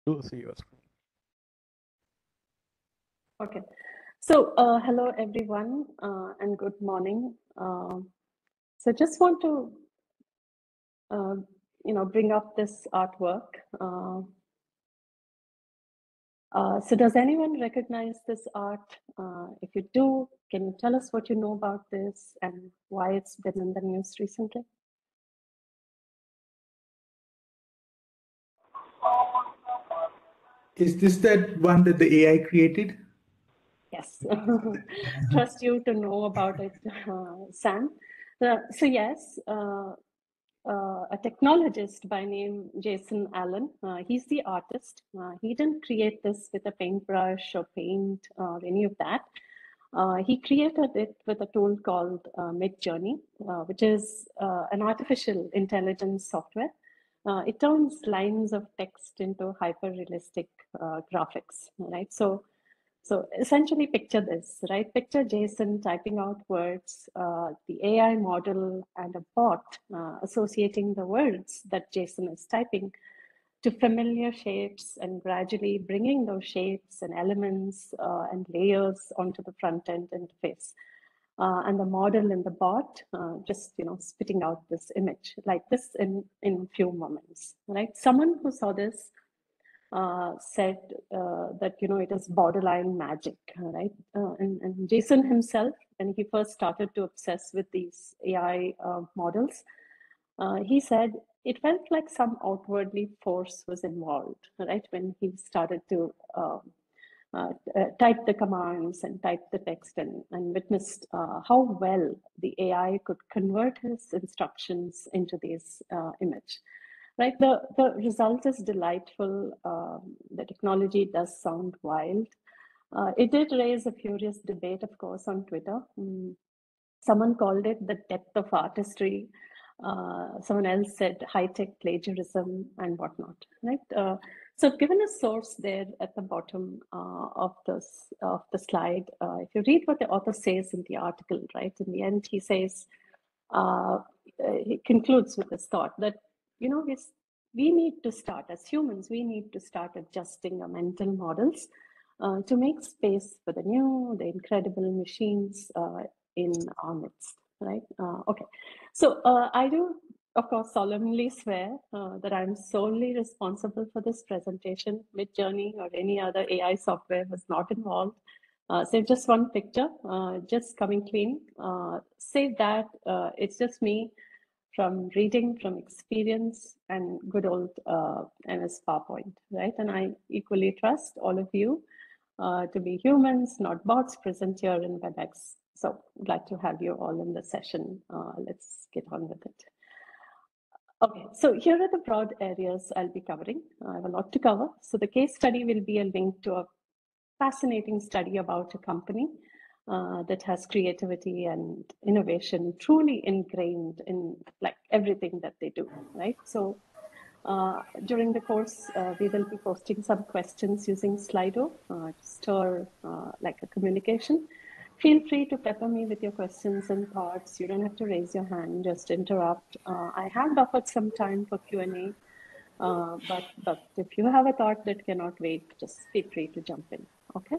Do see your screen. Okay. So, hello everyone, and good morning. So, just want to, uh, bring up this artwork. So, does anyone recognize this art? If you do, can you tell us what you know about this and why it's been in the news recently? Is this that one that the AI created? Yes, trust you to know about it, Sam. So yes, a technologist by name Jason Allen. He's the artist. He didn't create this with a paintbrush or paint or any of that. He created it with a tool called Midjourney, which is an artificial intelligence software. It turns lines of text into hyper-realistic graphics, right? So essentially picture this, right? Picture Jason typing out words, the AI model and a bot associating the words that Jason is typing to familiar shapes and gradually bringing those shapes and elements and layers onto the front end interface. And the model and the bot just spitting out this image like this in few moments, right? Someone who saw this said that it is borderline magic, right? And Jason himself, when he first started to obsess with these AI models, he said it felt like some outwardly force was involved, right? When he started to type the commands and type the text and witnessed how well the AI could convert his instructions into these image. Right, the result is delightful. The technology does sound wild. It did raise a furious debate, of course, on Twitter. Someone called it the death of artistry. Someone else said high-tech plagiarism and whatnot. Right. So, I've given a source there at the bottom of the slide. If you read what the author says in the article, right, in the end, he says he concludes with this thought that we need to start as humans. We need to start adjusting our mental models to make space for the new, the incredible machines in our midst, right? Okay, so I do, of course, solemnly swear that I'm solely responsible for this presentation. Midjourney or any other AI software was not involved. Save just one picture, just coming clean. Save that, it's just me from reading, from experience, and good old MS PowerPoint, right? And I equally trust all of you to be humans, not bots, present here in WebEx. So glad to have you all in the session. Let's get on with it. Okay, so here are the broad areas I'll be covering. I have a lot to cover. So the case study will be a link to a fascinating study about a company that has creativity and innovation truly ingrained in like everything that they do, right? So during the course, we will be posting some questions using Slido to stir like a communication. Feel free to pepper me with your questions and thoughts. You don't have to raise your hand, just interrupt. I have buffered some time for Q&A, but if you have a thought that cannot wait, just feel free to jump in, okay?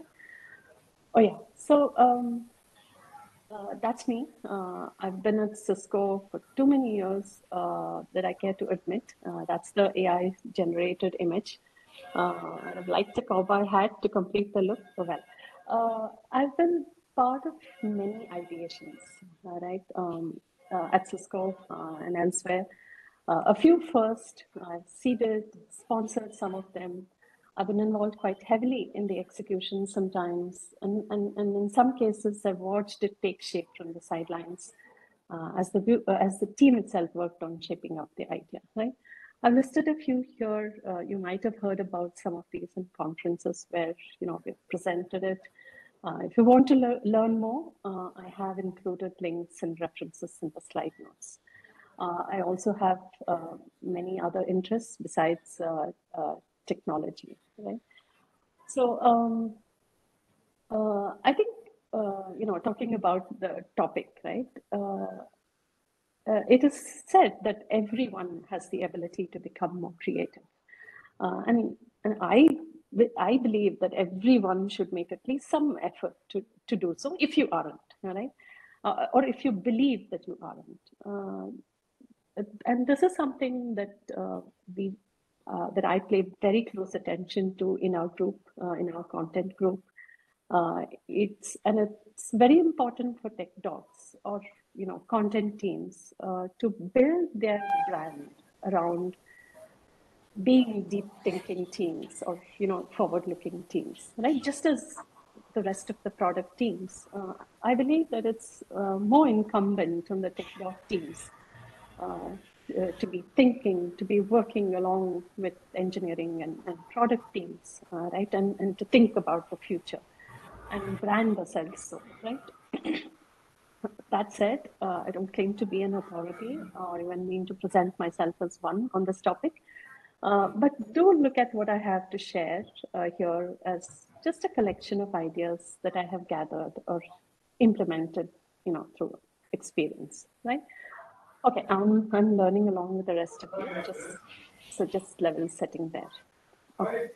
Oh yeah, so that's me. I've been at Cisco for too many years that I care to admit. That's the AI generated image. I've liked the cowboy hat to complete the look. Oh, well, I've been part of many ideations, right, at Cisco and elsewhere. A few first, I've seeded, sponsored some of them. I've been involved quite heavily in the execution sometimes, and in some cases, I've watched it take shape from the sidelines as the team itself worked on shaping up the idea. Right? I've listed a few here. You might have heard about some of these in conferences where we've presented it. If you want to learn more, I have included links and references in the slide notes. I also have many other interests besides technology, right? So I think, talking about the topic, right? It is said that everyone has the ability to become more creative. And And I believe that everyone should make at least some effort to do so if you aren't, all right? Or if you believe that you aren't. And this is something that we that I pay very close attention to in our group, in our content group. It's very important for tech docs or content teams to build their brand around being deep thinking teams or forward looking teams, right? Just as the rest of the product teams, I believe that it's more incumbent on the tech doc teams to be thinking, to be working along with engineering and product teams, right? And to think about the future and brand ourselves so, right? That said, I don't claim to be an authority or even mean to present myself as one on this topic. But do look at what I have to share here as just a collection of ideas that I have gathered or implemented, through experience, right? Okay, I'm learning along with the rest of you, just level setting there. Okay,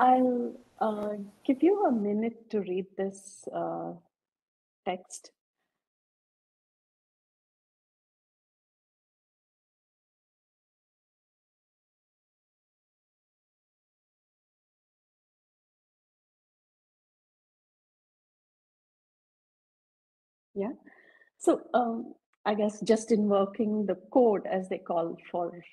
I'll give you a minute to read this text. Yeah. So I guess just invoking the code, as they call for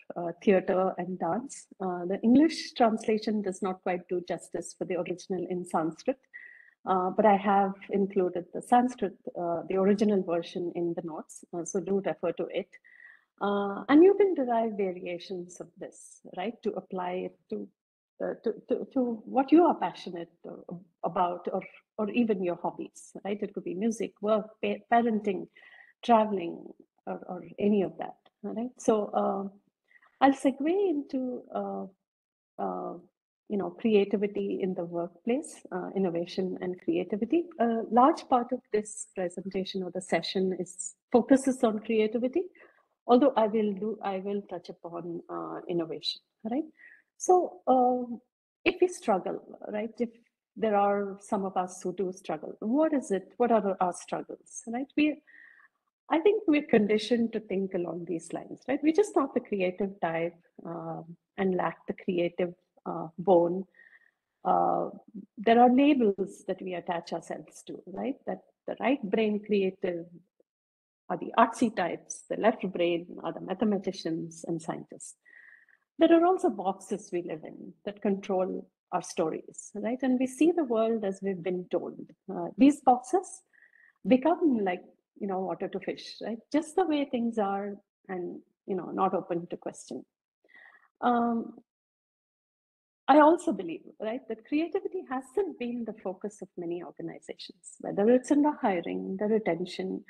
theater and dance, the English translation does not quite do justice for the original in Sanskrit, but I have included the Sanskrit, the original version in the notes, so do refer to it. And you can derive variations of this, right, to apply it to what you are passionate about, or even your hobbies, right? It could be music, work, parenting, traveling, or any of that, right? So I'll segue into creativity in the workplace, innovation and creativity. A large part of this presentation or the session focuses on creativity, although I will touch upon innovation, right? So if we struggle, right, if there are some of us who do struggle, what is it? What are our struggles, right? I think we're conditioned to think along these lines, right? We're just not the creative type and lack the creative bone. There are labels that we attach ourselves to, right? That the right brain creative are the artsy types, the left brain are the mathematicians and scientists. There are also boxes we live in that control our stories, right? And we see the world as we've been told. These boxes become like, water to fish, right? Just the way things are, and, not open to question. I also believe, right, that creativity hasn't been the focus of many organizations, whether it's in the hiring, the retention,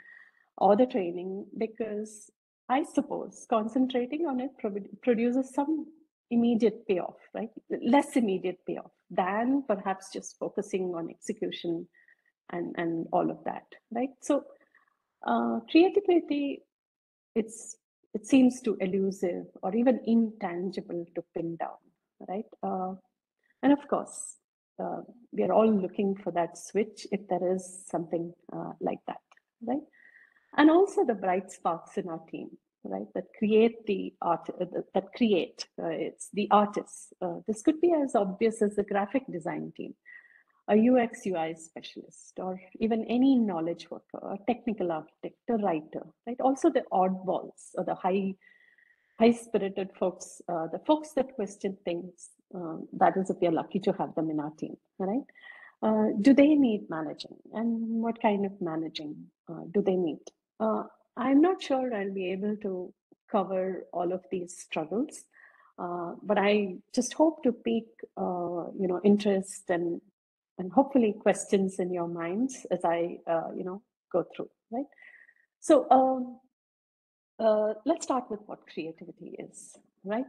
or the training, because I suppose concentrating on it produces some immediate payoff, right? Less immediate payoff than perhaps just focusing on execution and all of that, right? So creativity, it seems too elusive or even intangible to pin down, right? And of course, we are all looking for that switch if there is something like that, right? And also the bright sparks in our team, right? That create the art, it's the artists. This could be as obvious as the graphic design team, a UX UI specialist, or even any knowledge worker, a technical architect, a writer, right? Also the oddballs or the high spirited folks, the folks that question things. That is, if we are lucky to have them in our team, right? Do they need managing, and what kind of managing do they need? I'm not sure I'll be able to cover all of these struggles, but I just hope to pique, interest and hopefully questions in your minds as I, go through, right? So let's start with what creativity is, right?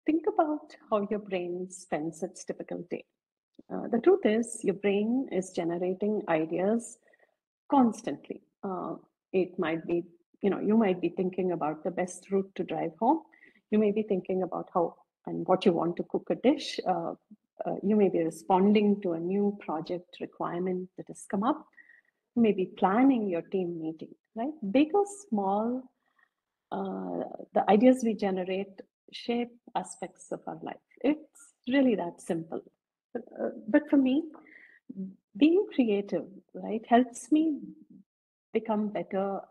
Think about how your brain spends its typical day. The truth is, your brain is generating ideas constantly. It might be, you might be thinking about the best route to drive home. You may be thinking about how and what you want to cook a dish. You may be responding to a new project requirement that has come up. You may be planning your team meeting, right? Big or small, the ideas we generate shape aspects of our life. It's really that simple. But for me, being creative, right, helps me become better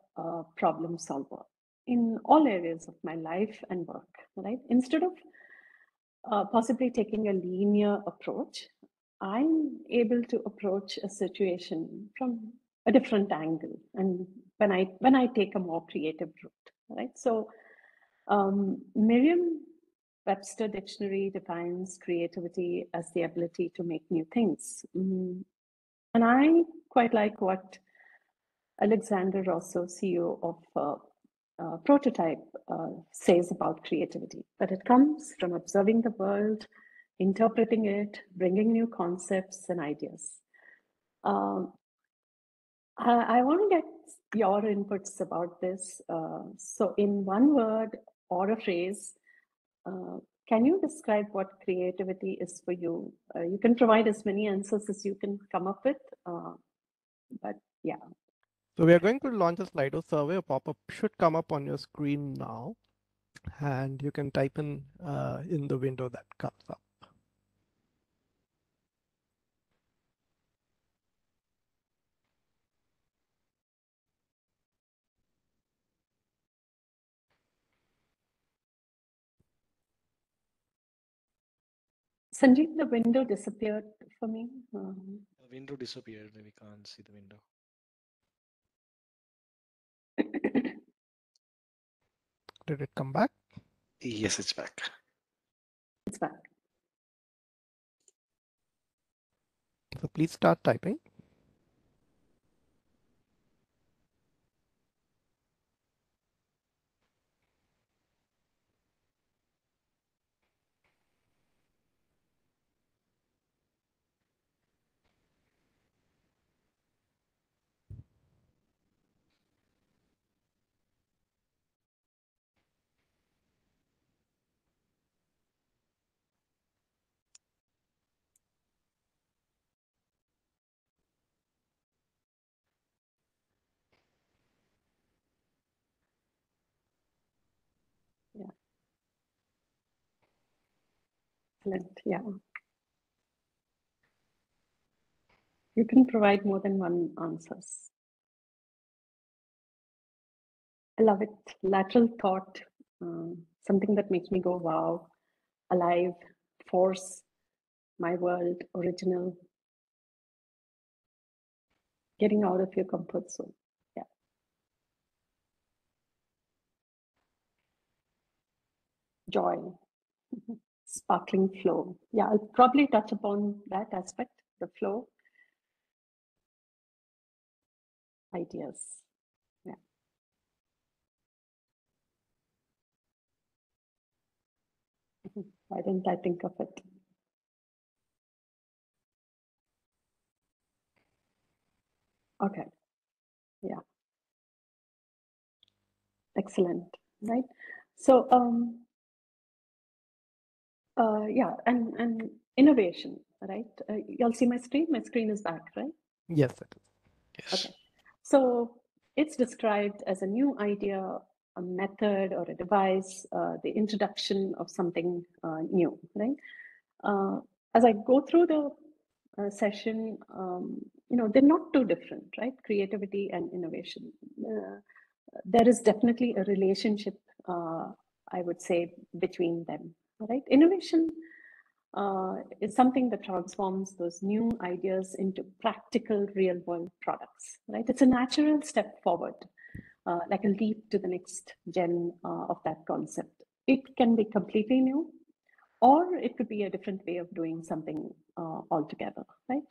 problem solver in all areas of my life and work, right? Instead of possibly taking a linear approach, I'm able to approach a situation from a different angle, and when I take a more creative route, right? So, Merriam-Webster dictionary defines creativity as the ability to make new things, and I quite like what Alexander Rosso, CEO of Prototype, says about creativity, that it comes from observing the world, interpreting it, bringing new concepts and ideas. I want to get your inputs about this. So, in one word or a phrase, can you describe what creativity is for you? You can provide as many answers as you can come up with, but yeah. So we are going to launch a Slido survey. A pop-up should come up on your screen now, and you can type in the window that comes up. Sanjeev, the window disappeared for me. The window disappeared. We can't see the window. Did it come back? Yes, it's back. It's back. So please start typing. Yeah. Excellent. Yeah. You can provide more than one answers. I love it. Lateral thought, something that makes me go, wow, alive, force, my world, original, getting out of your comfort zone. Yeah. Joy, sparkling flow. Yeah, I'll probably touch upon that aspect, the flow, ideas. Yeah. Why didn't I think of it? Okay. Yeah. Excellent. Right. So, yeah, and innovation, right? Y'all see my screen? My screen is back, right? Yes, it is. Yes. Okay. So it's described as a new idea, a method, or a device, the introduction of something new, right? As I go through the session, they're not too different, right? Creativity and innovation. There is definitely a relationship, I would say, between them, right? Innovation is something that transforms those new ideas into practical real world products, right? It's a natural step forward, like a leap to the next gen of that concept. It can be completely new, or it could be a different way of doing something altogether, right?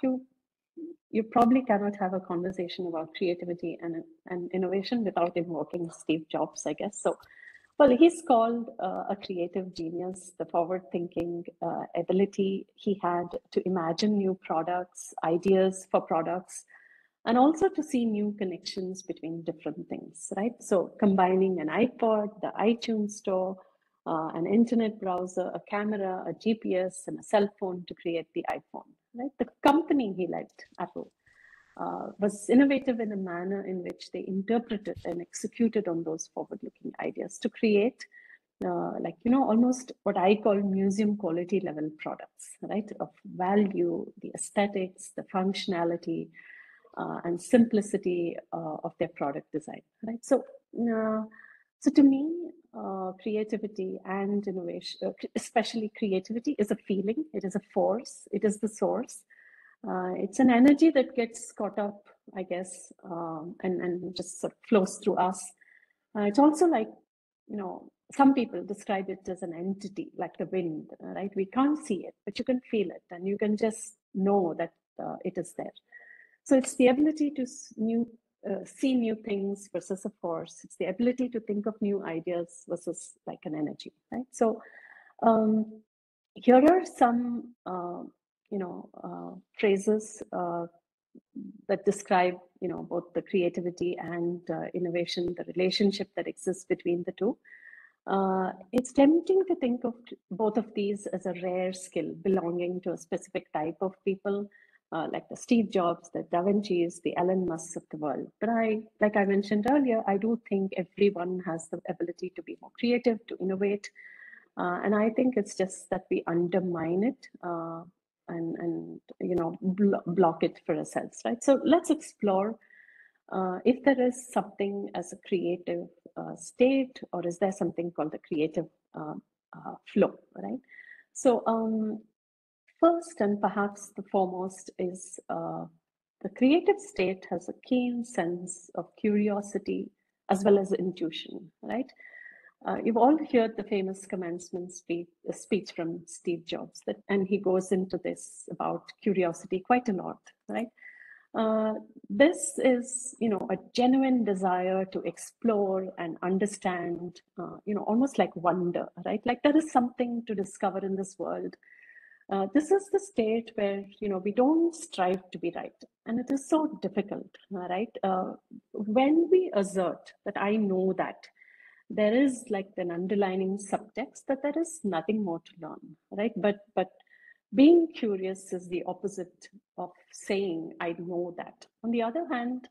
You probably cannot have a conversation about creativity and innovation without invoking Steve Jobs, I guess. So, well, he's called a creative genius, the forward thinking ability he had to imagine new products, ideas for products, and also to see new connections between different things, right? So combining an iPod, the iTunes store, an internet browser, a camera, a GPS, and a cell phone to create the iPhone. Right? The company he led, Apple, was innovative in a manner in which they interpreted and executed on those forward-looking ideas to create almost what I call museum quality level products, right? Of value, the aesthetics, the functionality, and simplicity of their product design, right? So to me, creativity and innovation, especially creativity, is a feeling. It is a force. It is the source. It's an energy that gets caught up, I guess, and just sort of flows through us. It's also like, some people describe it as an entity, like the wind, right? We can't see it, but you can feel it, and you can just know that it is there. So it's the ability to see new things versus a force. It's the ability to think of new ideas versus like an energy, right? So here are some, phrases that describe, both the creativity and innovation, the relationship that exists between the two. It's tempting to think of both of these as a rare skill belonging to a specific type of people, like the Steve Jobs, the Da Vinci's, the Elon Musks of the world. But like I mentioned earlier, I do think everyone has the ability to be more creative, to innovate. And I think it's just that we undermine it and block it for ourselves, right? So let's explore if there is something as a creative state, or is there something called the creative flow, right? So first, and perhaps the foremost, is the creative state has a keen sense of curiosity as well as intuition, right? You've all heard the famous commencement speech from Steve Jobs, and he goes into this about curiosity quite a lot, right? This is, a genuine desire to explore and understand, almost like wonder, right? Like there is something to discover in this world. This is the state where, we don't strive to be right. And it is so difficult, right? When we assert that I know that, there is like an underlining subtext that there is nothing more to learn, right? But being curious is the opposite of saying I know that. On the other hand,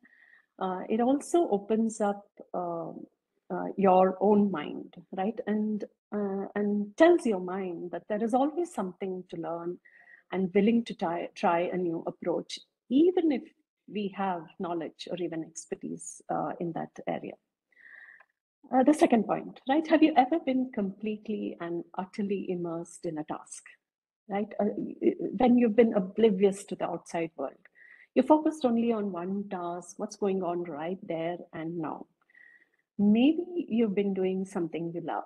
it also opens up your own mind, right? And tells your mind that there is always something to learn, and willing to try a new approach, even if we have knowledge or even expertise in that area. The second point, right? Have you ever been completely and utterly immersed in a task, right? When you've been oblivious to the outside world, you're focused only on one task, what's going on right there and now. Maybe you've been doing something you love,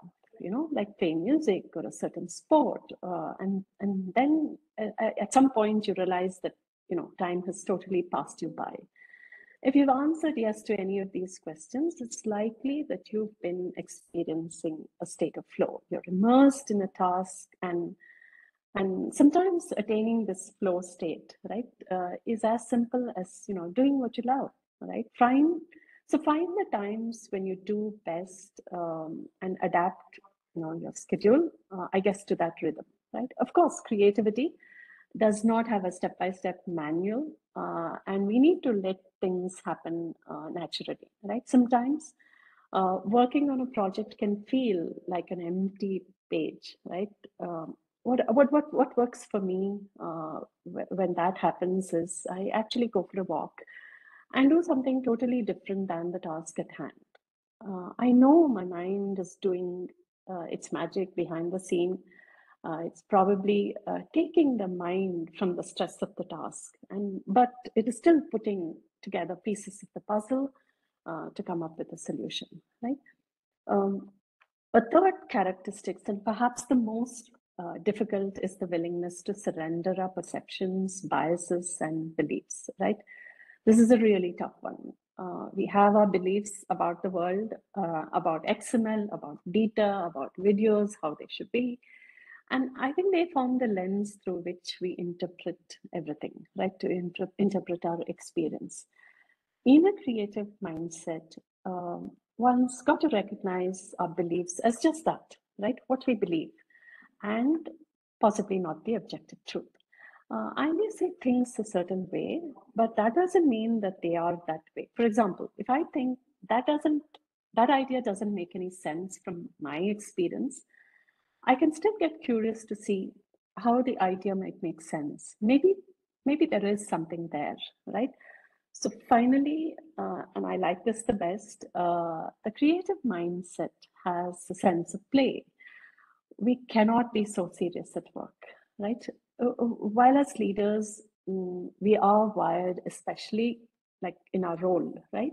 like playing music or a certain sport, and then at some point you realize that time has totally passed you by. If you've answered yes to any of these questions, it's likely that you've been experiencing a state of flow. You're immersed in a task, and sometimes attaining this flow state, right, is as simple as doing what you love, right? Find the times when you do best, and adapt your schedule, I guess, to that rhythm, right? Of course, creativity does not have a step-by-step manual, and we need to let things happen naturally, right? Sometimes working on a project can feel like an empty page, right? What works for me when that happens is I actually go for a walk and do something totally different than the task at hand. I know my mind is doing its magic behind the scene. It's probably taking the mind from the stress of the task, but it is still putting together pieces of the puzzle to come up with a solution, right? A third characteristic, and perhaps the most difficult, is the willingness to surrender our perceptions, biases, and beliefs, right? This is a really tough one. We have our beliefs about the world, about XML, about data, about videos, how they should be. And I think they form the lens through which we interpret everything, right? To interpret our experience. In a creative mindset, one's got to recognize our beliefs as just that, right? What we believe, and possibly not the objective truth. I may say things a certain way, but that doesn't mean that they are that way. For example, if I think that idea doesn't make any sense from my experience, I can still get curious to see how the idea might make sense. Maybe there is something there, right? So finally, and I like this the best, the creative mindset has a sense of play. We cannot be so serious at work, right? While as leaders, we are wired, especially like in our role, right?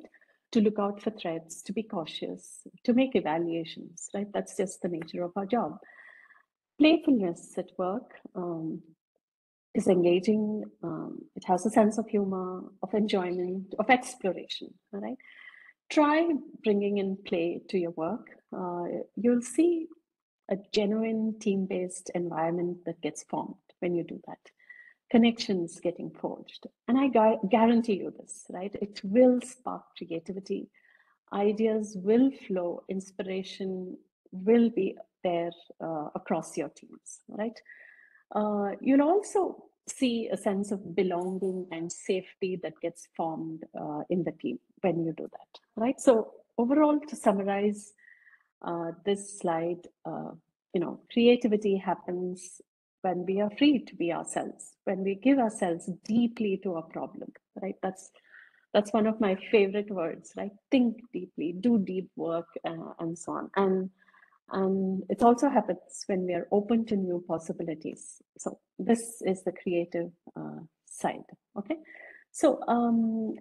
To look out for threats, to be cautious, to make evaluations, right? That's just the nature of our job. Playfulness at work is engaging. It has a sense of humor, of enjoyment, of exploration, all right? Try bringing in play to your work. You'll see a genuine team-based environment that gets formed when you do that. Connections getting forged. And I guarantee you this, right? It will spark creativity. Ideas will flow. Inspiration will be there across your teams, right? You'll also see a sense of belonging and safety that gets formed in the team when you do that, right? So overall, to summarize this slide, creativity happens when we are free to be ourselves, when we give ourselves deeply to a problem, right? That's one of my favorite words, right? Think deeply, do deep work, and so on. And it also happens when we are open to new possibilities. So this is the creative side, okay? So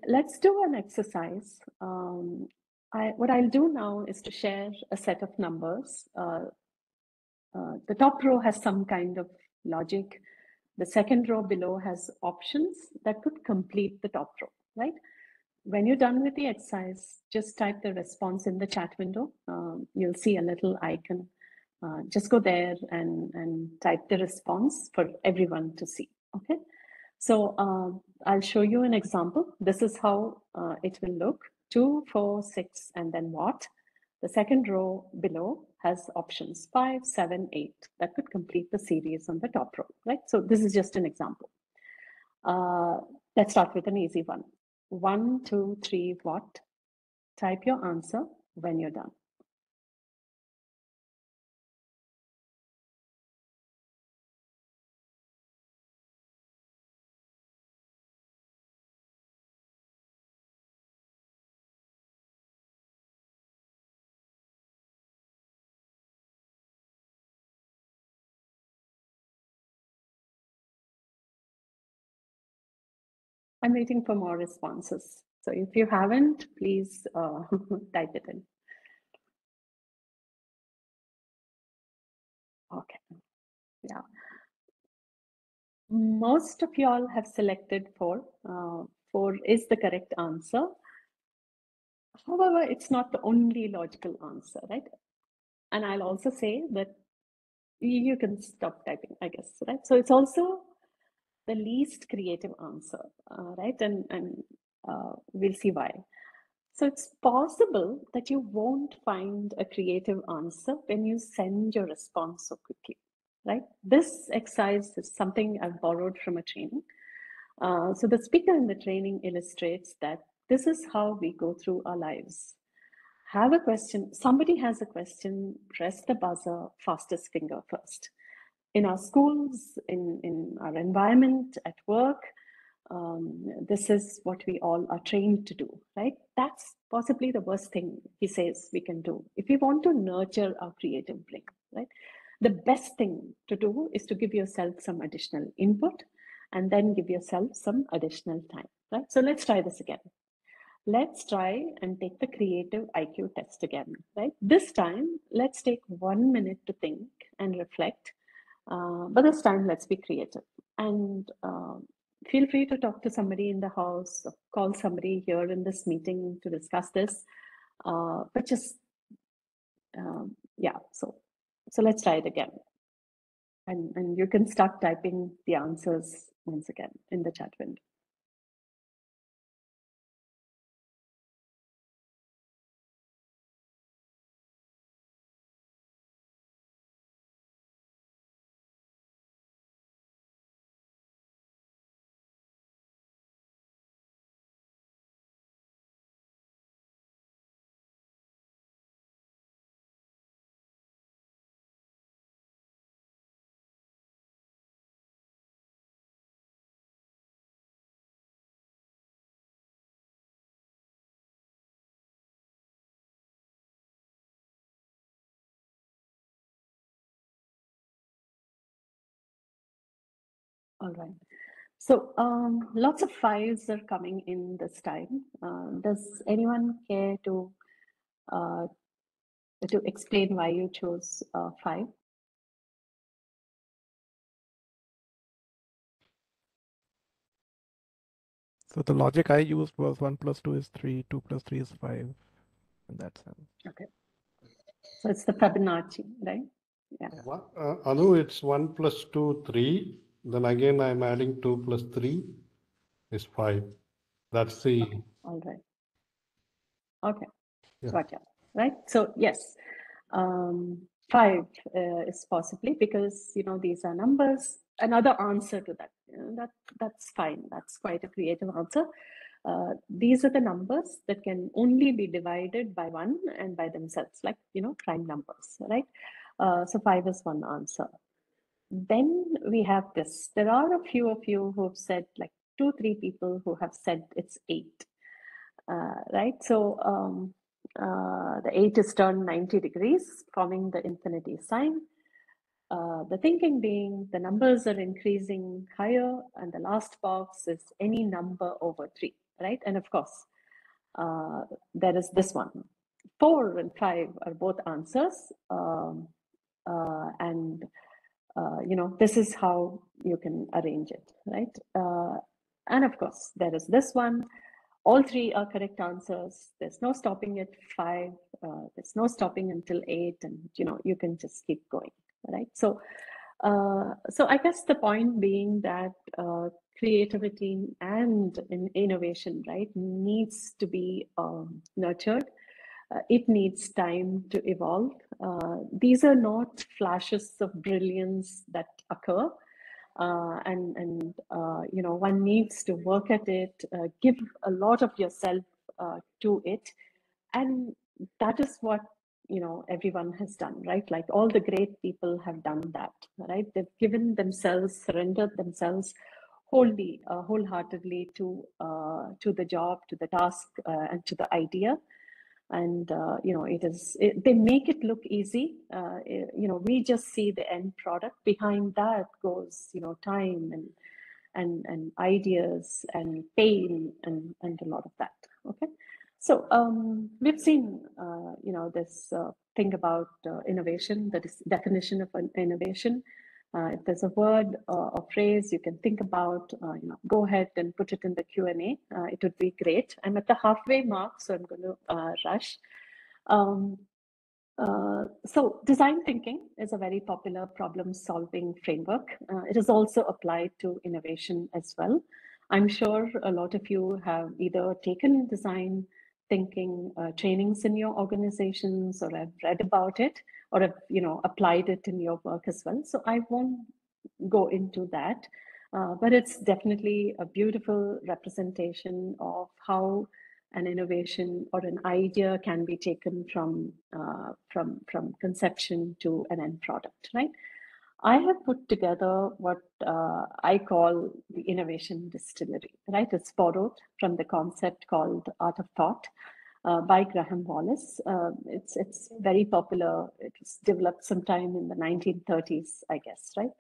let's do an exercise. What I'll do now is to share a set of numbers. The top row has some kind of logic. The second row below has options that could complete the top row, right? When you're done with the exercise, just type the response in the chat window. You'll see a little icon. Just go there and type the response for everyone to see, okay? So I'll show you an example. This is how it will look: 2, 4, 6, and then what? The second row below has options 5, 7, 8 that could complete the series on the top row, right? So this is just an example. Let's start with an easy one. 1, 2, 3, what? Type your answer when you're done. I'm waiting for more responses. So if you haven't, please type it in. Okay, yeah. Most of y'all have selected 4. 4 is the correct answer. However, it's not the only logical answer, right? And I'll also say that you can stop typing, I guess, right? So it's also the least creative answer, right? And we'll see why. So it's possible that you won't find a creative answer when you send your response so quickly, right? This exercise is something I've borrowed from a training. So the speaker in the training illustrates that this is how we go through our lives. Have a question, somebody has a question, press the buzzer, fastest finger first. In our schools, in our environment, at work, this is what we all are trained to do, right? That's possibly the worst thing he says we can do if we want to nurture our creative brain, right? The best thing to do is to give yourself some additional input and then give yourself some additional time, right? So let's try this again. Let's try and take the creative IQ test again, right? This time, let's take 1 minute to think and reflect. But this time, let's be creative. And feel free to talk to somebody in the house, call somebody here in this meeting to discuss this. But just, yeah, so let's try it again. And you can start typing the answers once again in the chat window. All right. So lots of fives are coming in this time. Does anyone care to explain why you chose 5? So the logic I used was 1 plus 2 is 3, 2 plus 3 is 5 in that sense. Okay. So it's the Fibonacci, right? Yeah. Anu, it's 1 plus 2, 3. Then again, I'm adding 2 plus 3 is 5. That's the. Okay. All right. Okay. Yeah. Gotcha. Right. So yes, 5 is possibly because these are numbers. Another answer to that. That's fine. That's quite a creative answer. These are the numbers that can only be divided by 1 and by themselves, like prime numbers, right? So 5 is one answer. Then we have this. There are a few of you who have said, like 2-3 people who have said it's 8, right? So the 8 is turned 90 degrees, forming the infinity sign. The thinking being the numbers are increasing higher, and the last box is any number over 3, right? And of course, there is this one. 4 and 5 are both answers, and this is how you can arrange it, right? And of course, there is this one. All 3 are correct answers. There's no stopping at 5. There's no stopping until 8, and you can just keep going, right? So I guess the point being that creativity and innovation, right, needs to be nurtured. It needs time to evolve. These are not flashes of brilliance that occur. And one needs to work at it, give a lot of yourself to it. And that is what everyone has done, right? Like all the great people have done that, right? They've given themselves, surrendered themselves wholeheartedly to the job, to the task, and to the idea. And they make it look easy. We just see the end product. Behind that goes time and ideas and pain and a lot of that. Okay. So we've seen, this thing about innovation, the definition of an innovation. If there's a word or phrase you can think about, go ahead and put it in the Q&A. It would be great. I'm at the halfway mark, so I'm going to rush. So design thinking is a very popular problem-solving framework. It is also applied to innovation as well. I'm sure a lot of you have either taken design thinking trainings in your organizations, or have read about it, or have applied it in your work as well. So I won't go into that, but it's definitely a beautiful representation of how an innovation or an idea can be taken from conception to an end product, right? I have put together what I call the innovation distillery, right? It's borrowed from the concept called Art of Thought by Graham Wallace. It's very popular. It was developed sometime in the 1930s, I guess, right?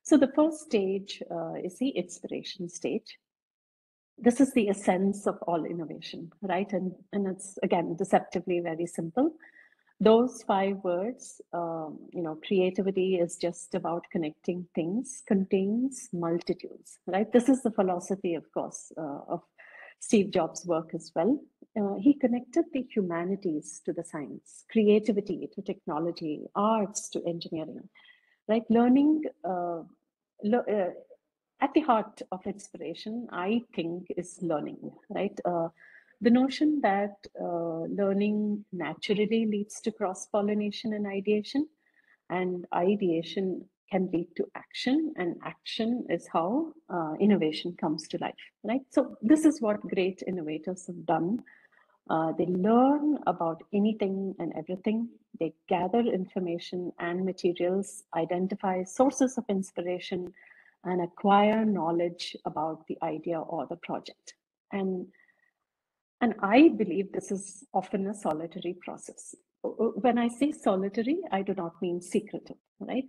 So the first stage is the inspiration stage. This is the essence of all innovation, right? And it's, again, deceptively very simple. Those 5 words, creativity is just about connecting things, contains multitudes, right? This is the philosophy, of course, of Steve Jobs' work as well. He connected the humanities to the science, creativity to technology, arts to engineering, right? Learning, at the heart of inspiration, I think, is learning, right? The notion that learning naturally leads to cross-pollination and ideation can lead to action, and action is how innovation comes to life, right? So this is what great innovators have done. They learn about anything and everything. They gather information and materials, identify sources of inspiration, and acquire knowledge about the idea or the project. And I believe this is often a solitary process. When I say solitary, I do not mean secretive, right?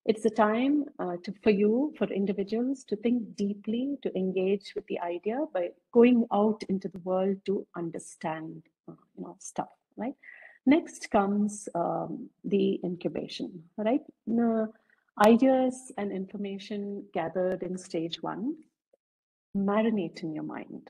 It's the time for individuals to think deeply, to engage with the idea by going out into the world to understand, stuff, right? Next comes the incubation, right? Ideas and information gathered in stage one marinate in your mind.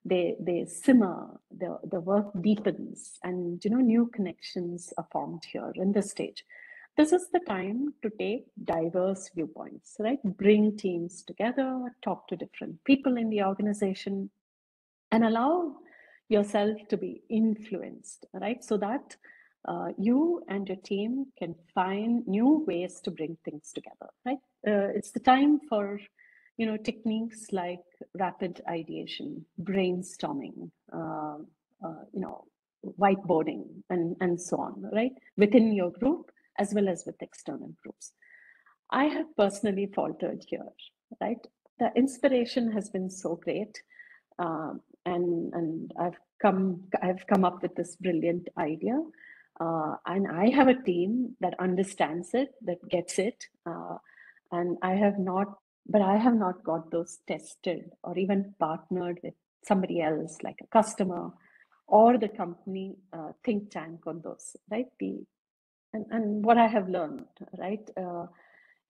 They simmer, the work deepens, and new connections are formed here in this stage. This is the time to take diverse viewpoints, right? Bring teams together, talk to different people in the organization, and allow yourself to be influenced, right? So that you and your team can find new ways to bring things together, right? It's the time for techniques like rapid ideation, brainstorming, whiteboarding, and so on, right? Within your group as well as with external groups. I have personally faltered here, right? The inspiration has been so great, and I've come up with this brilliant idea, and I have a team that understands it, that gets it, and I have not got those tested or even partnered with somebody else, like a customer or the company think tank on those, right? And what I have learned, right,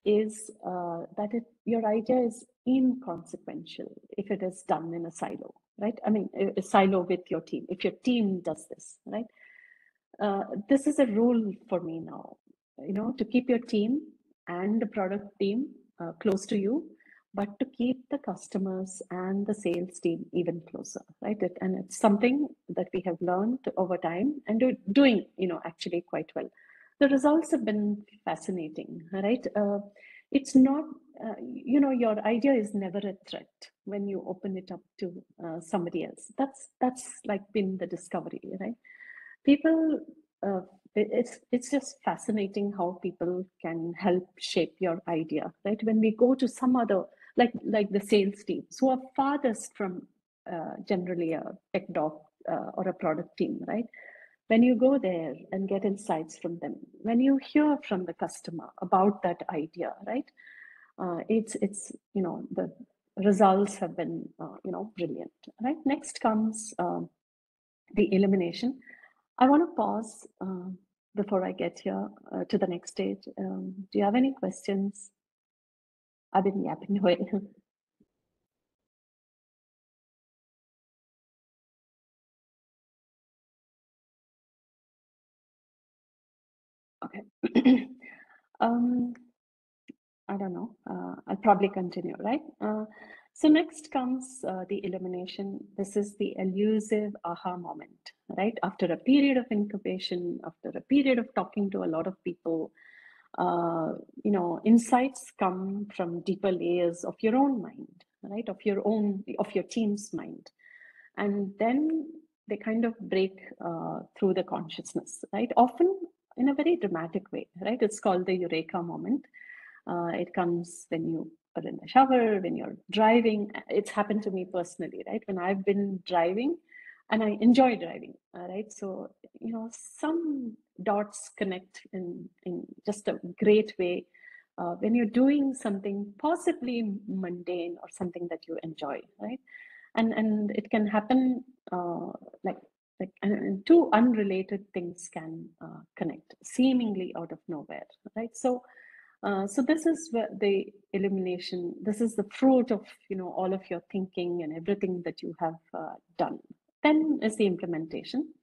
is that your idea is inconsequential if it is done in a silo, right? I mean, a silo with your team. If your team does this, right? This is a rule for me now, to keep your team and the product team close to you, but to keep the customers and the sales team even closer, right? And it's something that we have learned over time and doing, actually quite well. The results have been fascinating, right? It's not, your idea is never a threat when you open it up to somebody else. That's like been the discovery, right? People, it's just fascinating how people can help shape your idea, right? When we go to some other, like the sales teams who are farthest from generally a tech doc or a product team, right? When you go there and get insights from them, when you hear from the customer about that idea, right? It's the results have been brilliant, right? Next comes the elimination. I want to pause before I get here to the next stage. Do you have any questions? I've been yapping away. Okay. I don't know. I'll probably continue, right? So next comes the elimination. This is the elusive aha moment, right? After a period of incubation, after a period of talking to a lot of people, insights come from deeper layers of your own mind, right? Of your team's mind. And then they kind of break through the consciousness, right? Often in a very dramatic way, right? It's called the eureka moment. It comes when you are in the shower, when you're driving. It's happened to me personally, right? When I've been driving and I enjoy driving, right? So, some dots connect in just a great way when you're doing something possibly mundane or something that you enjoy, right? And it can happen like and two unrelated things can connect seemingly out of nowhere, right? So this is where the elimination, this is the fruit of all of your thinking and everything that you have done. Then is the implementation,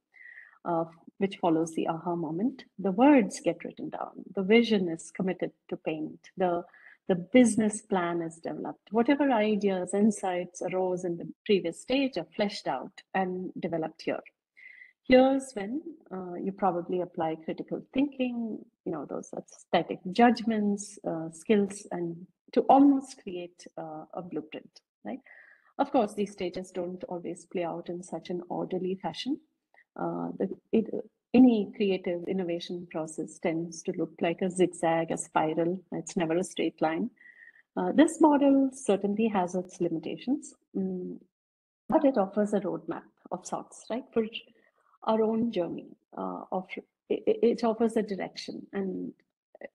which follows the aha moment. The words get written down. The vision is committed to paint. The business plan is developed. Whatever ideas, insights arose in the previous stage are fleshed out and developed here. Here's when you probably apply critical thinking, those aesthetic judgments, skills, and to almost create a blueprint, right? Of course, these stages don't always play out in such an orderly fashion. Any creative innovation process tends to look like a zigzag, a spiral. It's never a straight line. This model certainly has its limitations, but it offers a roadmap of sorts, right, for our own journey. It offers a direction, and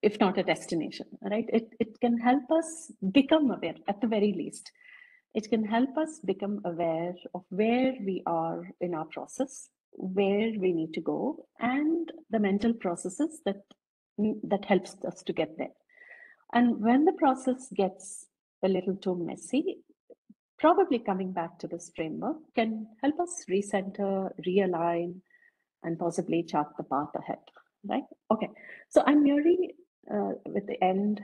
if not a destination, right? It can help us become aware at the very least. It can help us become aware of where we are in our process, where we need to go, and the mental processes that helps us to get there. And when the process gets a little too messy, probably coming back to this framework can help us recenter, realign, and possibly chart the path ahead, right? Okay, so I'm nearly with the end.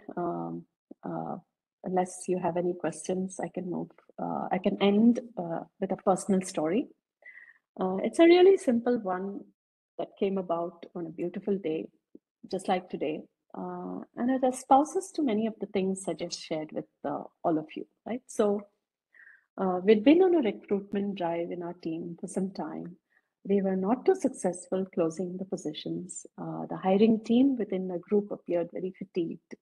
Unless you have any questions, I can move. I can end with a personal story. It's a really simple one that came about on a beautiful day, just like today. And it espouses to many of the things I just shared with all of you, right? So we'd been on a recruitment drive in our team for some time. We were not too successful closing the positions. The hiring team within the group appeared very fatigued.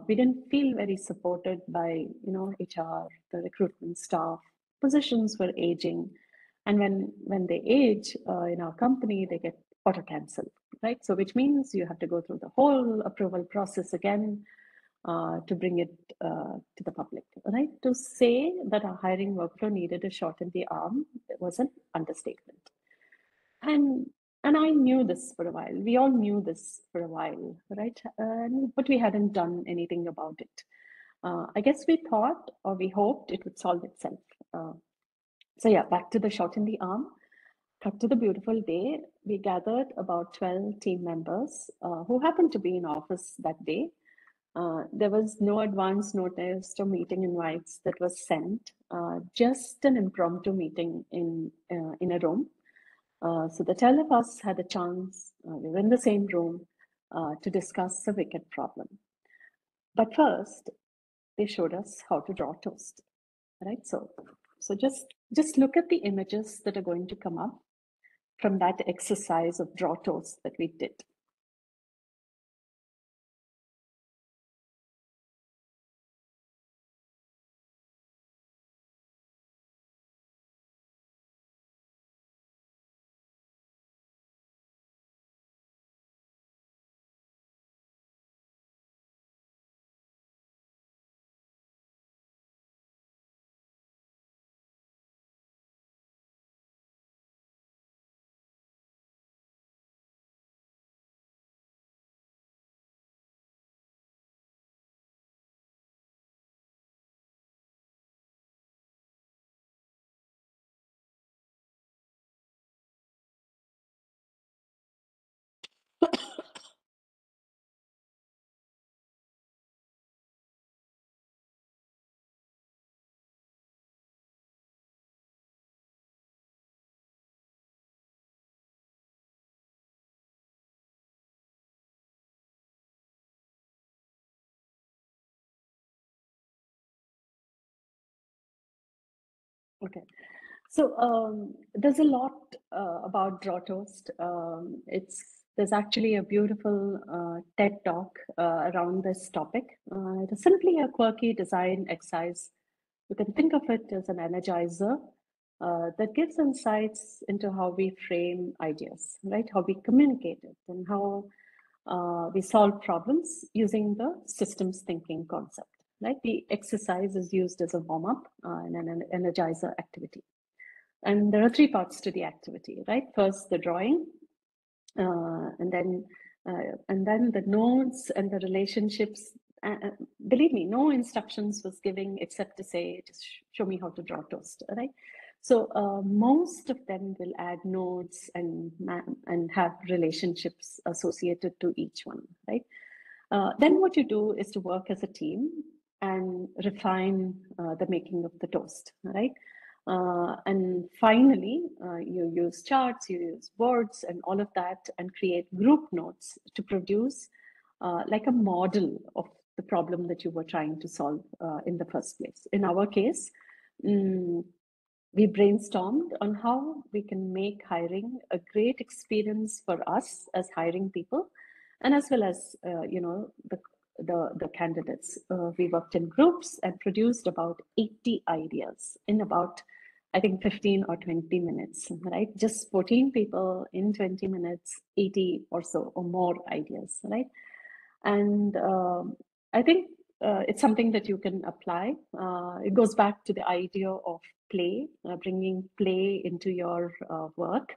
We didn't feel very supported by, HR, the recruitment staff. Positions were aging, and when they age in our company, they get auto cancelled, right? So which means you have to go through the whole approval process again to bring it to the public, right? To say that our hiring workflow needed a shot in the arm was an understatement. And I knew this for a while. We all knew this for a while, right? But we hadn't done anything about it. I guess we thought or we hoped it would solve itself. So yeah, back to the shot in the arm. Cut to the beautiful day. We gathered about 12 team members who happened to be in office that day. There was no advance notice or meeting invites that was sent. Just an impromptu meeting in a room. So the 12 of us had a chance. We were in the same room to discuss a wicked problem. But first, they showed us how to draw toast, right? So just look at the images that are going to come up from that exercise of draw toast that we did. Okay, so there's a lot about draw toast. There's actually a beautiful TED talk around this topic. It is simply a quirky design exercise. You can think of it as an energizer that gives insights into how we frame ideas, right? How we communicate it, and how we solve problems using the systems thinking concept. Right, the exercise is used as a warm-up and an energizer activity. And there are three parts to the activity, right? First, the drawing, and then the nodes and the relationships. Believe me, no instructions was giving except to say, just show me how to draw toast, right? So most of them will add nodes and have relationships associated to each one, right? Then what you do is to work as a team and refine the making of the toast, right? And finally, you use charts, you use boards and all of that, and create group notes to produce like a model of the problem that you were trying to solve in the first place. In our case, we brainstormed on how we can make hiring a great experience for us as hiring people, and as well as the candidates. We worked in groups and produced about 80 ideas in about, I think, 15 or 20 minutes, right? Just 14 people in 20 minutes, 80 or so or more ideas, right? And I think it's something that you can apply. It goes back to the idea of play, bringing play into your work.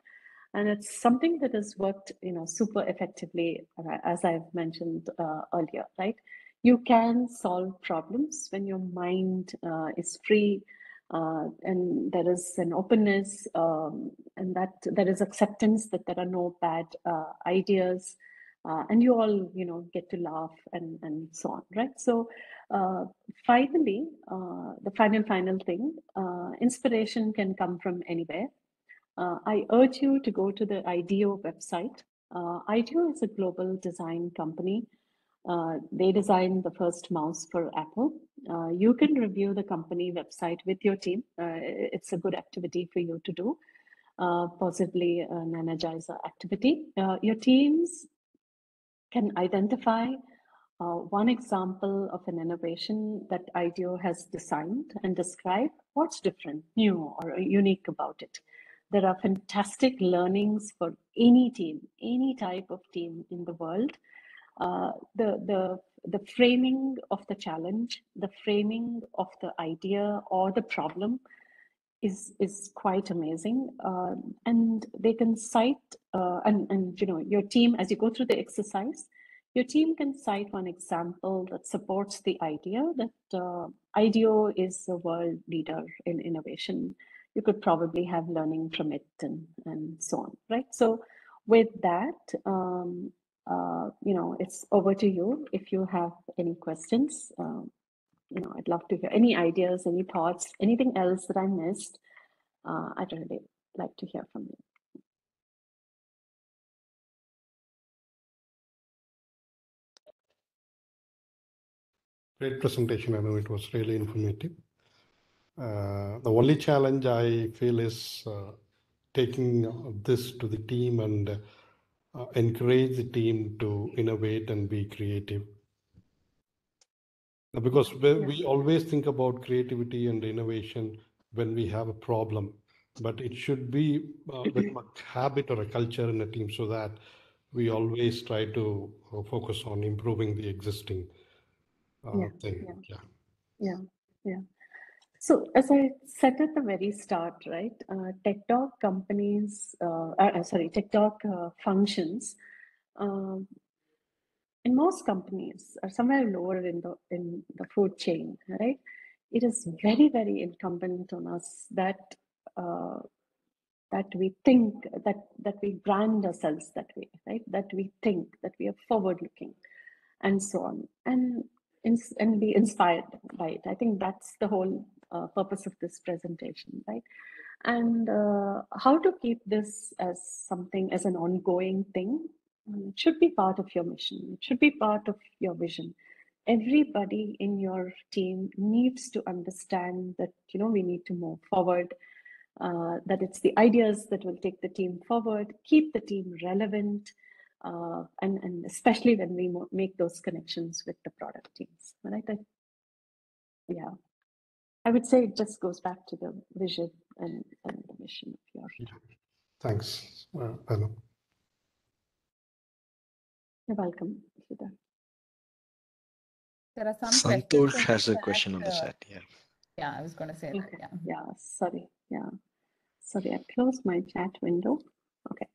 And it's something that has worked, super effectively, as I've mentioned earlier, right? You can solve problems when your mind is free, and there is an openness, and that there is acceptance that there are no bad ideas, and you all, get to laugh and so on, right? So finally, the final thing, inspiration can come from anywhere. I urge you to go to the IDEO website. IDEO is a global design company. They designed the first mouse for Apple. You can review the company website with your team. It's a good activity for you to do, possibly an energizer activity. Your teams can identify one example of an innovation that IDEO has designed and describe what's different, new, or unique about it. There are fantastic learnings for any team, any type of team in the world. The framing of the challenge, the framing of the idea or the problem is quite amazing, and they can cite and your team, as you go through the exercise, your team can cite one example that supports the idea that IDEO is a world leader in innovation. You could probably have learning from it and so on, right? So with that, it's over to you. If you have any questions, I'd love to hear any ideas, any thoughts, anything else that I missed. I'd really like to hear from you. Great presentation. I know it was really informative. The only challenge I feel is taking this to the team and encourage the team to innovate and be creative. Because we always think about creativity and innovation when we have a problem, but it should be very much habit or a culture in a team, so that we always try to focus on improving the existing thing. Yeah. So as I said at the very start, right, TikTok companies, TikTok functions in most companies are somewhere lower in the food chain, right? It is very, very incumbent on us that that we think that we brand ourselves that way, right? That we think that we are forward-looking, and so on, and be inspired by it. I think that's the whole purpose of this presentation, right? And how to keep this as something, as an ongoing thing. It should be part of your mission. It should be part of your vision. Everybody in your team needs to understand that, we need to move forward, that it's the ideas that will take the team forward, keep the team relevant, and especially when we make those connections with the product teams, right? I would say it just goes back to the vision and the mission of your team. Thanks, Anna. You're welcome, Sudha. There are some Santosh questions has in a the question on the chat. chat. Yeah, I was going to say Okay. that. Yeah, sorry. Yeah. Sorry, I closed my chat window. Okay.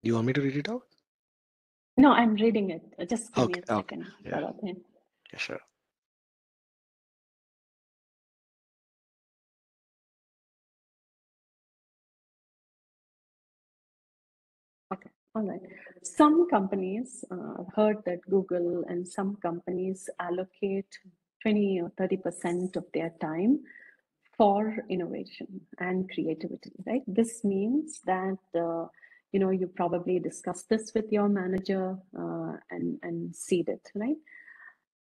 You want me to read it out? No, I'm reading it. Just give me a Okay. second. Yeah. Yeah, sure. Okay, all right. Some companies, I've heard that Google and some companies allocate 20 or 30% of their time for innovation and creativity, right? This means that, you probably discuss this with your manager and seed it, right?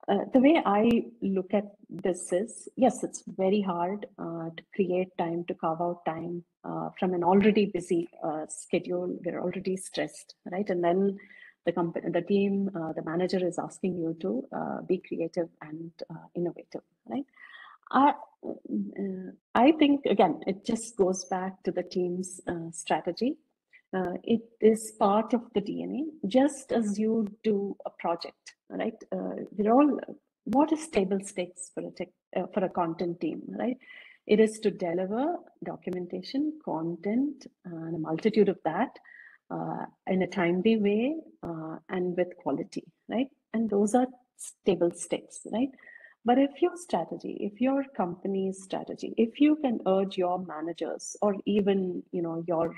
The way I look at this is, yes, it's very hard to create time, to carve out time from an already busy schedule. We're already stressed, right? And then the company, the team, the manager is asking you to be creative and innovative, right? I think, again, it just goes back to the team's strategy. It is part of the DNA, just as you do a project, right? We're all, what is table stakes for a content team, right? It is to deliver documentation, content, and a multitude of that in a timely way and with quality, right? And those are table stakes, right? But if your strategy, if your company's strategy, if you can urge your managers or even your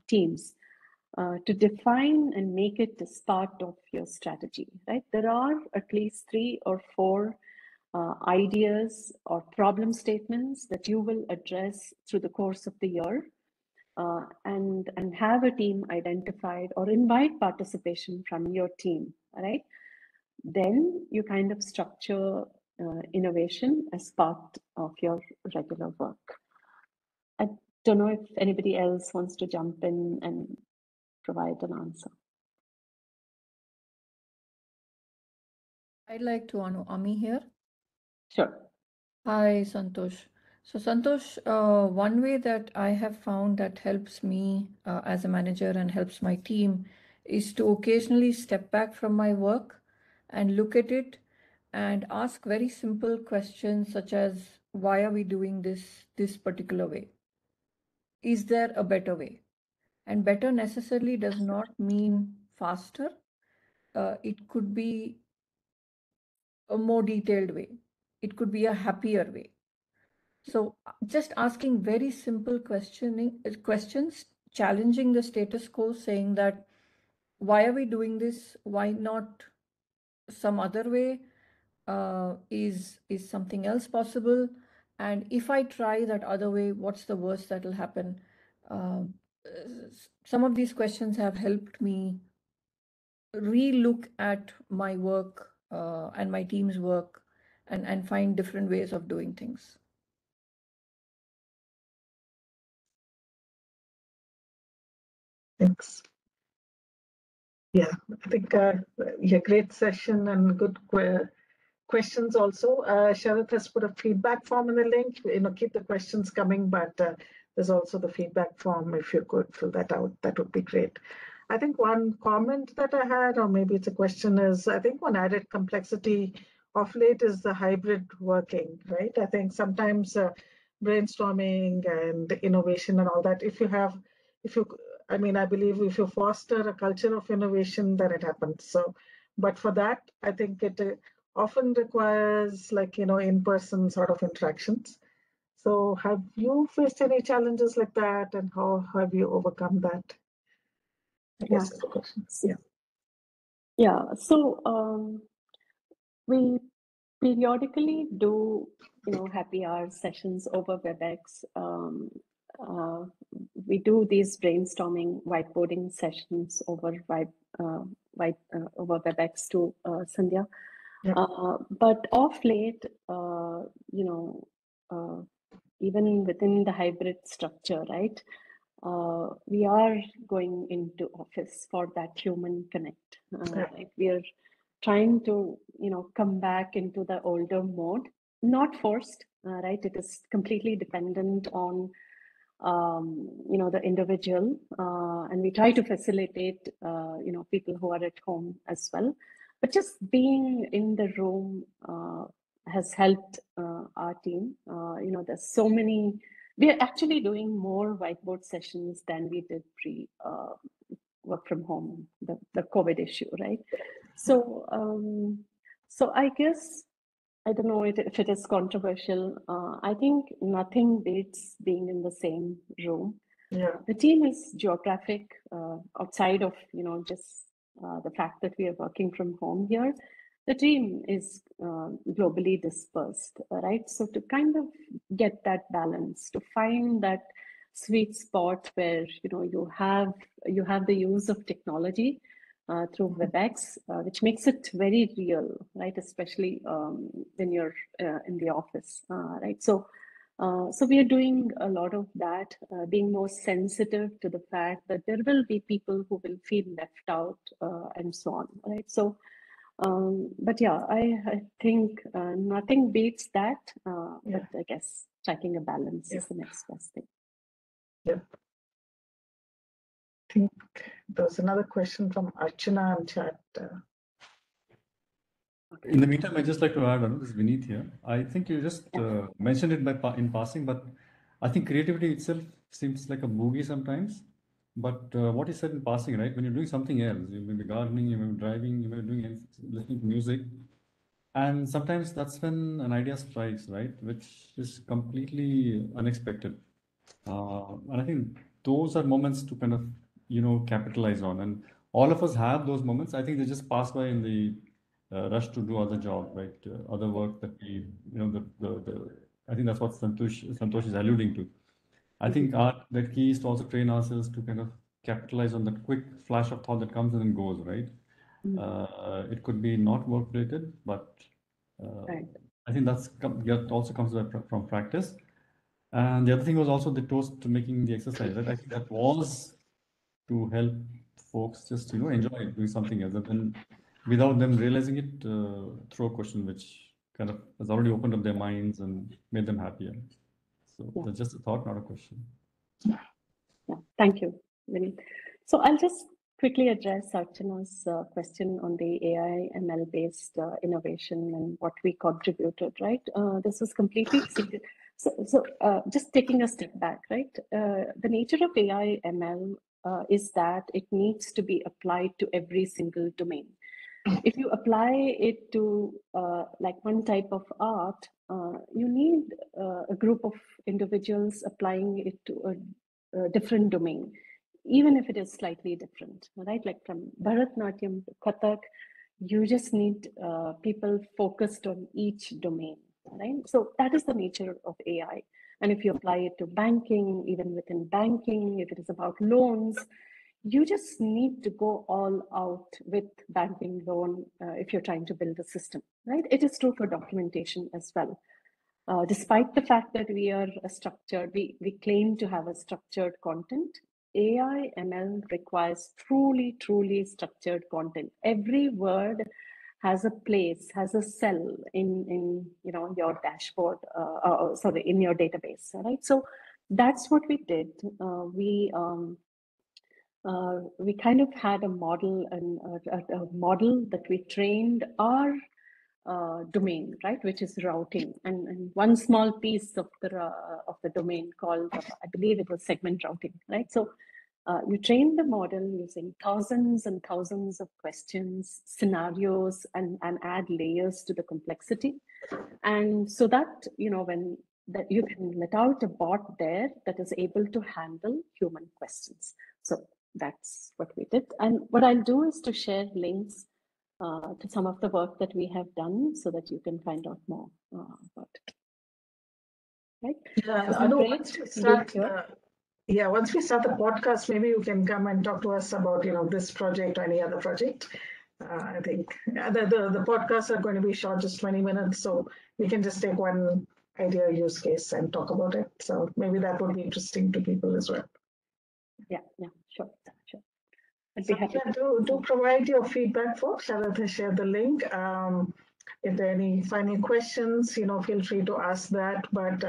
teams to define and make it as part of your strategy, right? There are at least 3 or 4 ideas or problem statements that you will address through the course of the year, and have a team identified or invite participation from your team, right? Then you kind of structure innovation as part of your regular work. I don't know if anybody else wants to jump in and provide an answer. I'd like to honor Ami here. Sure. Hi, Santosh. So, Santosh, one way that I have found that helps me as a manager and helps my team is to occasionally step back from my work and look at it and ask very simple questions such as, why are we doing this particular way? Is there a better way? And better necessarily does not mean faster. It could be a more detailed way. It could be a happier way. So just asking very simple questions, challenging the status quo, saying that, why are we doing this? Why not some other way? Is something else possible? And if I try that other way, what's the worst that will happen? Some of these questions have helped me re-look at my work and my team's work and find different ways of doing things. Thanks. Yeah, I think great session and good questions also. Sharath has put a feedback form in the link. Keep the questions coming, but there's also the feedback form. If you could fill that out, that would be great. I think one comment that I had, or maybe it's a question, is I think one added complexity of late is the hybrid working, right? I think sometimes brainstorming and innovation and all that, I believe if you foster a culture of innovation, then it happens. So, but for that, I think it often requires in-person sort of interactions. So have you faced any challenges like that, and how have you overcome that? I guess is the question. So we periodically do happy hour sessions over WebEx. We do these brainstorming whiteboarding sessions over over WebEx to Sandhya. But of late, even within the hybrid structure, right? We are going into office for that human connect. Right? We are trying to, come back into the older mode, not forced, right? It is completely dependent on, the individual, and we try to facilitate, people who are at home as well. But just being in the room has helped our team. There's so many. We are actually doing more whiteboard sessions than we did pre work from home, the COVID issue, right? So, so I guess, I don't know if it is controversial. I think nothing beats being in the same room. Yeah. The team is geographic, outside of, just the fact that we are working from home here. The team is globally dispersed, right? So to kind of get that balance, to find that sweet spot where you have the use of technology through WebEx, which makes it very real, right? Especially when you're in the office, right? So we are doing a lot of that, being more sensitive to the fact that there will be people who will feel left out and so on, right? So, but yeah, I think nothing beats that, but I guess striking a balance is the next best thing. Yeah. think there was another question from Archana in chat. In the meantime, I'd just like to add, this is Vineet here. I think you just mentioned it in passing, but I think creativity itself seems like a boogie sometimes. But what you said in passing, right? When you're doing something else, you may be gardening, you may be driving, you may be doing listening to music, and sometimes that's when an idea strikes, right? Which is completely unexpected. And I think those are moments to kind of, capitalize on. And all of us have those moments. I think they just pass by in the rush to do other job, right? Other work that we, I think that's what Santosh is alluding to. I think the key is to also train ourselves to kind of capitalize on that quick flash of thought that comes and then goes, right? It could be not work related, but Right. I think that also comes from practice. And the other thing was also the toast to making the exercise, right? I think that was to help folks just, enjoy doing something else. And then without them realizing it, throw a question which kind of has already opened up their minds and made them happier. So that's just a thought, not a question. Yeah, thank you, Vineet. So I'll just quickly address Archana's question on the AI ML based innovation and what we contributed, right? This was completely so just taking a step back, right? The nature of AI ML is that it needs to be applied to every single domain. If you apply it to like one type of art, you need a group of individuals applying it to a different domain, even if it is slightly different, right? Like from Bharatnatyam to Kathak, you just need people focused on each domain, right? So that is the nature of AI. And if you apply it to banking, even within banking, if it is about loans, you just need to go all out with banking loan if you're trying to build a system, right? It is true for documentation as well. Despite the fact that we are we claim to have a structured content, AI ML requires truly structured content. Every word has a place, has a cell in your dashboard, in your database, right? So that's what we did. We kind of had a model and a model that we trained our domain, right, which is routing, and one small piece of the domain called I believe it was segment routing, right? So you train the model using thousands and thousands of questions, scenarios, and add layers to the complexity, and so that when that you can let out a bot there that is able to handle human questions. So that's what we did. And what I'll do is to share links to some of the work that we have done so that you can find out more about it. Right? Yeah, I know once we start, once we start the podcast, maybe you can come and talk to us about, this project or any other project. I think the podcasts are going to be short, just 20 minutes. So we can just take one idea use case and talk about it. So maybe that would be interesting to people as well. Yeah, sure. I'd be happy to provide your feedback, folks. Sharath has shared the link. If there are any final questions, feel free to ask that. But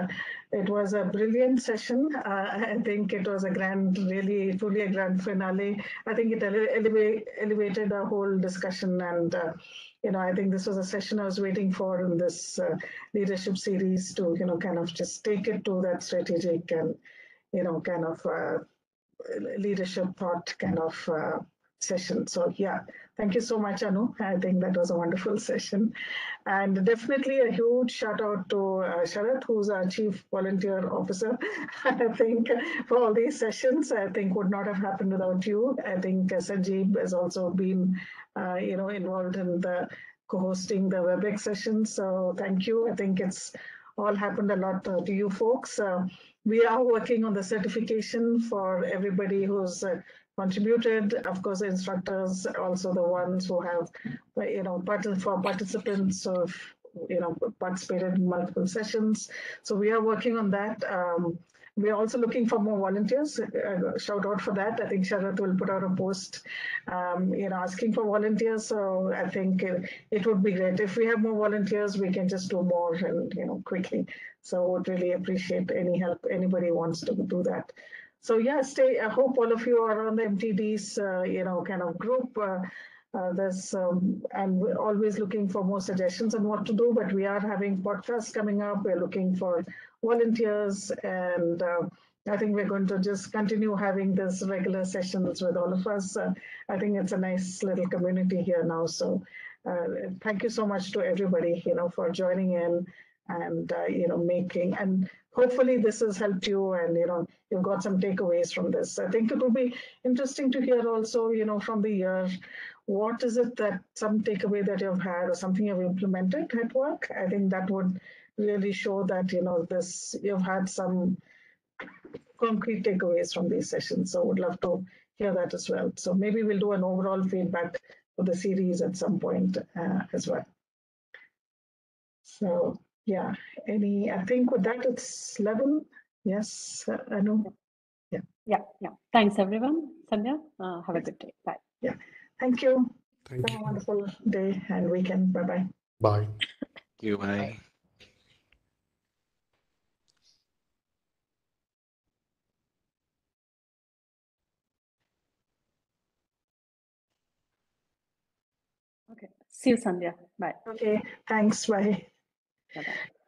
it was a brilliant session. I think it was truly a grand finale. I think it elevated the whole discussion. And, I think this was a session I was waiting for in this leadership series to, kind of just take it to that strategic and, kind of leadership thought kind of session. So yeah, thank you so much, Anu. I think that was a wonderful session. And definitely a huge shout out to Sharath, who's our Chief Volunteer Officer. I think for all these sessions, I think would not have happened without you. I think Sanjeev has also been, involved in the co-hosting the WebEx session. So thank you. I think it's all happened a lot to you folks. We are working on the certification for everybody who's contributed. Of course, the instructors, also the ones who have, for participants of, participated in multiple sessions. So we are working on that. We're also looking for more volunteers. Shout out for that. I think Sharath will put out a post, asking for volunteers. So I think it would be great. If we have more volunteers, we can just do more and, quickly. So would really appreciate any help anybody wants to do that. So yeah, I hope all of you are on the MTD's, kind of group. And we're always looking for more suggestions on what to do, but we are having podcasts coming up. We're looking for volunteers, and I think we're going to just continue having these regular sessions with all of us. I think it's a nice little community here now. So thank you so much to everybody, for joining in and, making, and hopefully this has helped you and, you've got some takeaways from this. I think it will be interesting to hear also, from the year, what is it that some takeaway that you've had or something you've implemented at work? I think that would really show that, you've had some concrete takeaways from these sessions. So would love to hear that as well. So maybe we'll do an overall feedback for the series at some point as well. So yeah, I think with that it's 11. Yes, I know. Yeah. Thanks everyone. Sandhya, have a good day. Bye. Yeah, thank you. Thank Have a you. wonderful day and weekend. Bye-bye. Bye. You, bye. Okay. See you, Sandhya. Bye. Okay, thanks. Bye. Bye-bye.